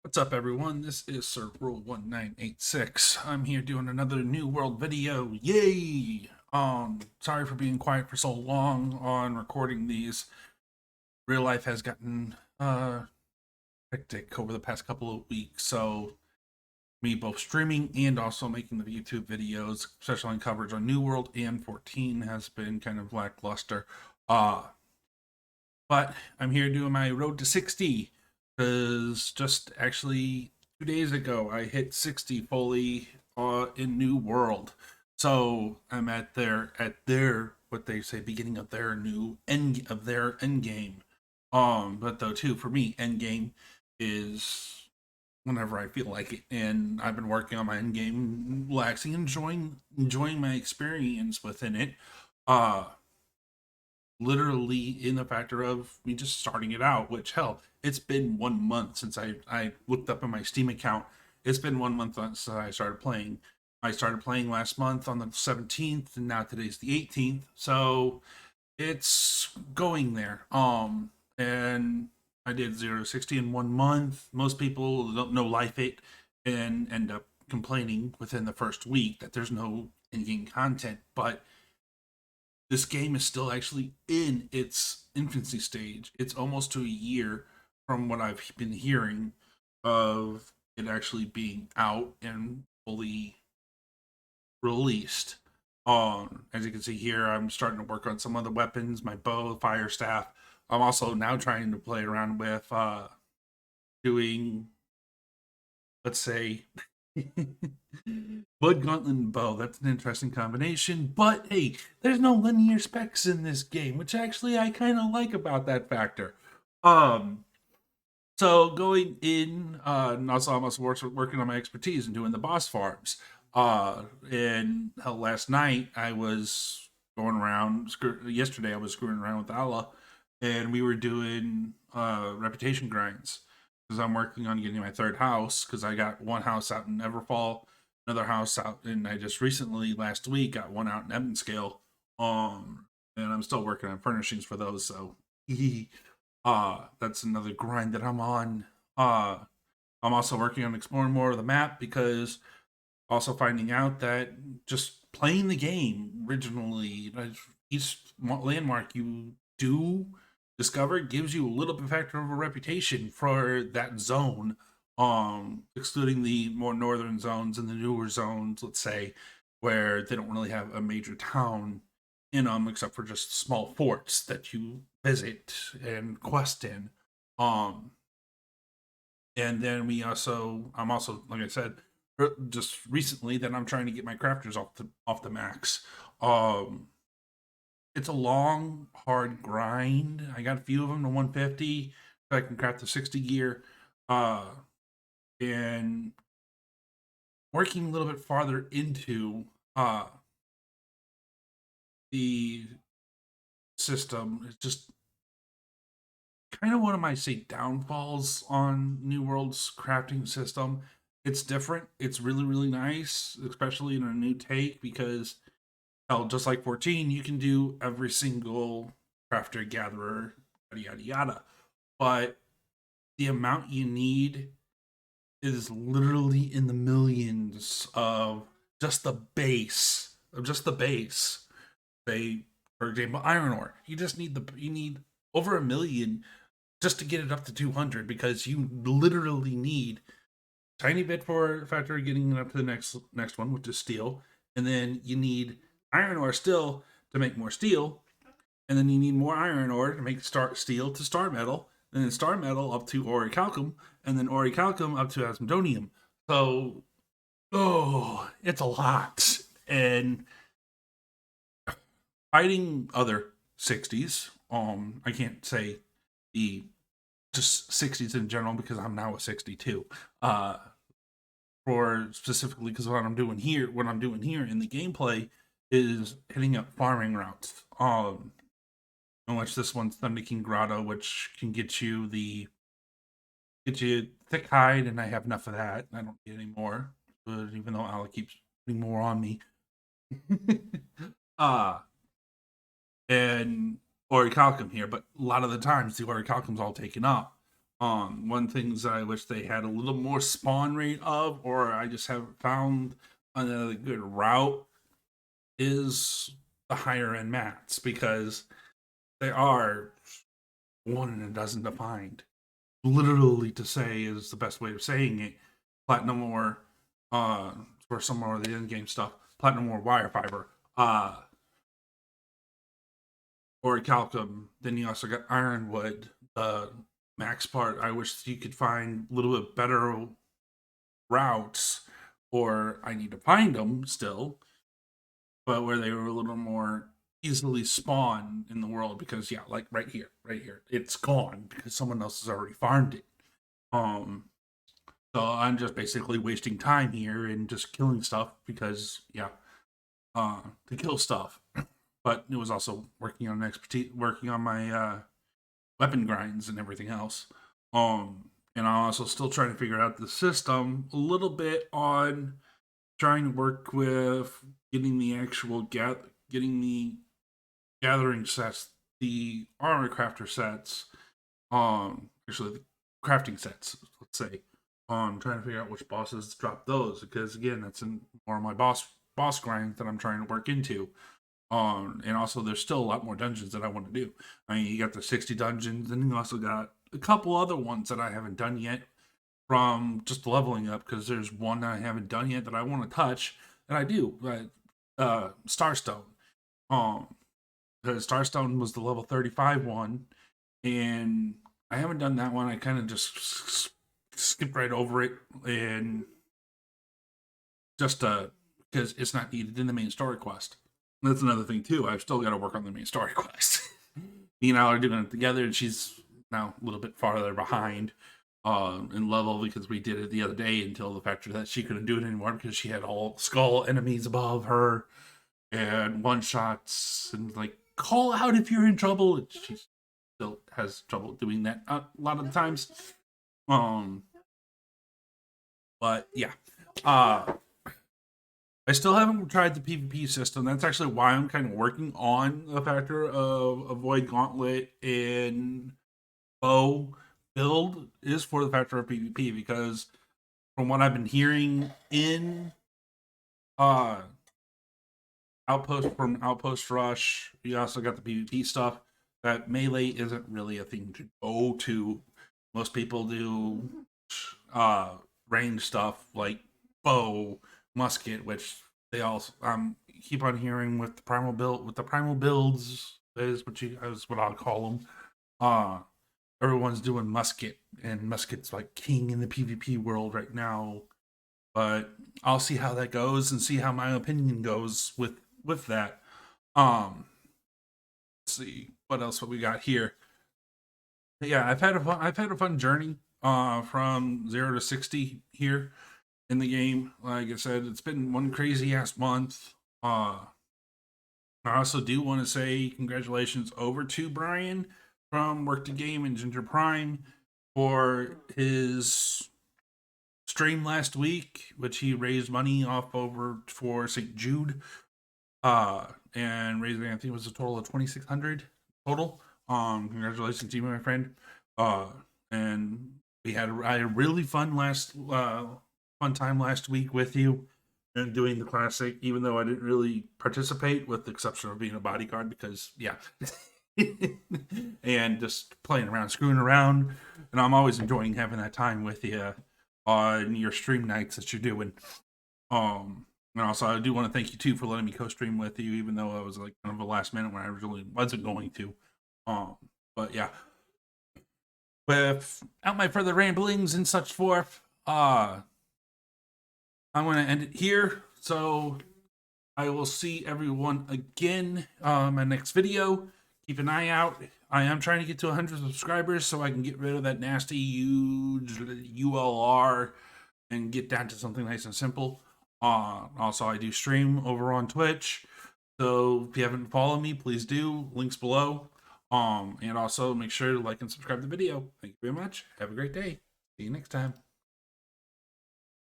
What's up, everyone? This is Sir Rule 1986. I'm here doing another New World video. Yay! Sorry for being quiet for so long on recording these. Real life has gotten hectic over the past couple of weeks, so me both streaming and also making the YouTube videos, especially on coverage on New World and 14, has been kind of lackluster. Uh but I'm here doing my road to 60 because just actually 2 days ago I hit 60 fully in New World. So I'm at their what they say beginning of their end game. But though too for me end game is whenever I feel like it, and I've been working on my end game, relaxing, enjoying my experience within it. Uh Literally in the factor of me just starting it out, which hell, it's been 1 month since I looked up in my Steam account. It's been 1 month since I started playing. I started playing last month on the 17th, and now today's the 18th. So it's going there. And I did 0 to 60 in 1 month. Most people don't know life it and end up complaining within the first week that there's no in-game content, but this game is still actually in its infancy stage. It's almost to a year from what I've been hearing of it actually being out and fully released. As you can see here, I'm starting to work on some other weapons, my bow, fire staff. I'm also now trying to play around with doing, let's say, Blood Gauntlet and Bow. That's an interesting combination. But hey, there's no linear specs in this game, which actually I kind of like about that factor. Um, so going in, and also I'm also working on my expertise and doing the boss farms. And hell, last night I was going around. Yesterday I was screwing around with Allah, and we were doing reputation grinds because I'm working on getting my third house because I got one house out in Everfall, another house out, and I just recently last week got one out in Ebonscale. And I'm still working on furnishings for those. So that's another grind that I'm on. I'm also working on exploring more of the map because also finding out that just playing the game originally, each landmark you do discover gives you a little bit factor of a reputation for that zone. Excluding the more northern zones and the newer zones, let's say, where they don't really have a major town in them except for just small forts that you visit and quest in. Um, and then I'm also, like I said, just recently that I'm trying to get my crafters off the max. Um, it's a long, hard grind. I got a few of them to 150, so I can craft the 60 gear. Uh, and working a little bit farther into the system is just kind of one of my say downfalls on New World's crafting system. It's different. It's really really nice, especially in a new take because hell, just like 14, you can do every single crafter gatherer yada yada yada. But the amount you need is literally in the millions of just the base of just the base. Say, for example, iron ore. You need over a million just to get it up to 200 because you literally need tiny bit for factor getting it up to the next one, which is steel, and then you need iron ore still to make more steel, and then you need more iron ore to make steel to star metal, and then star metal up to orichalcum, and then orichalcum up to asimdonium. So, oh, it's a lot, and fighting other 60s. I can't say the just 60s in general because I'm now a 62. For specifically because what I'm doing here in the gameplay is hitting up farming routes. In which this one's Thunder King Grotto, which can get you thick hide, and I have enough of that. I don't need any more. But even though Allah keeps putting more on me. uh and orichalcum here, but a lot of the times the orichalcum's all taken up. One things that I wish they had a little more spawn rate of, or I just haven't found another good route, is the higher end mats, because they are one in a dozen to find. Literally, to say is the best way of saying it. Platinum ore, for some more of the end game stuff. Platinum ore wire fiber, or calcum. Then you also got ironwood. The max part, I wish you could find a little bit better routes, or I need to find them still, but where they were a little more easily spawn in the world, because yeah, like right here, it's gone because someone else has already farmed it. Um, so I'm just basically wasting time here and just killing stuff because yeah, to kill stuff. But it was also working on expertise, working on my weapon grinds and everything else. And I'm also still trying to figure out the system a little bit on trying to work with getting the actual getting the gathering sets, the armor crafter sets, actually the crafting sets, let's say. Trying to figure out which bosses drop those, because again, that's in more of my boss grind that I'm trying to work into. And also there's still a lot more dungeons that I want to do. I mean, you got the 60 dungeons, and you also got a couple other ones that I haven't done yet from just leveling up, because there's one I haven't done yet that I want to touch, and I do, Starstone. Um, because Starstone was the level 35 one, and I haven't done that one. I kind of just skipped right over it, and just because it's not needed in the main story quest. That's another thing too. I've still got to work on the main story quest. Me and Al are doing it together, and she's now a little bit farther behind in level, because we did it the other day until the fact that she couldn't do it anymore because she had all skull enemies above her and one shots, and like, call out if you're in trouble. And she still has trouble doing that a lot of the times. Um, but yeah, I still haven't tried the PvP system. That's actually why I'm kind of working on the factor of a Void Gauntlet and bow build, is for the factor of PvP, because from what I've been hearing in uh Outpost Rush, you also got the PvP stuff, that melee isn't really a thing to go to. Most people do range stuff like bow, musket, which they also keep on hearing with the primal builds, is what I'll call them. Everyone's doing musket, and musket's like king in the PvP world right now. But I'll see how that goes and see how my opinion goes with that. Let's see what else what we got here. Yeah, I've had a fun journey from 0 to 60 here in the game. Like I said, it's been one crazy ass month. I also do want to say congratulations over to Brian from Work to Game and Ginger Prime for his stream last week, which he raised money off over for St. Jude. And raising, I think it was a total of 2,600 total. Congratulations to you, my friend. And I had a really fun fun time last week with you and doing the classic, even though I didn't really participate, with the exception of being a bodyguard, because yeah. And just playing around, screwing around, and I'm always enjoying having that time with you on your stream nights that you're doing. And also, I do want to thank you too for letting me co-stream with you, even though I was like kind of a last minute when I originally wasn't going to. But yeah, without my further ramblings and such forth, I'm going to end it here. So I will see everyone again my next video. Keep an eye out. I am trying to get to 100 subscribers so I can get rid of that nasty huge ULR and get down to something nice and simple. Also, I do stream over on Twitch, so if you haven't followed me, please do. Links below. And also make sure to like and subscribe to the video. Thank you very much. Have a great day. See you next time.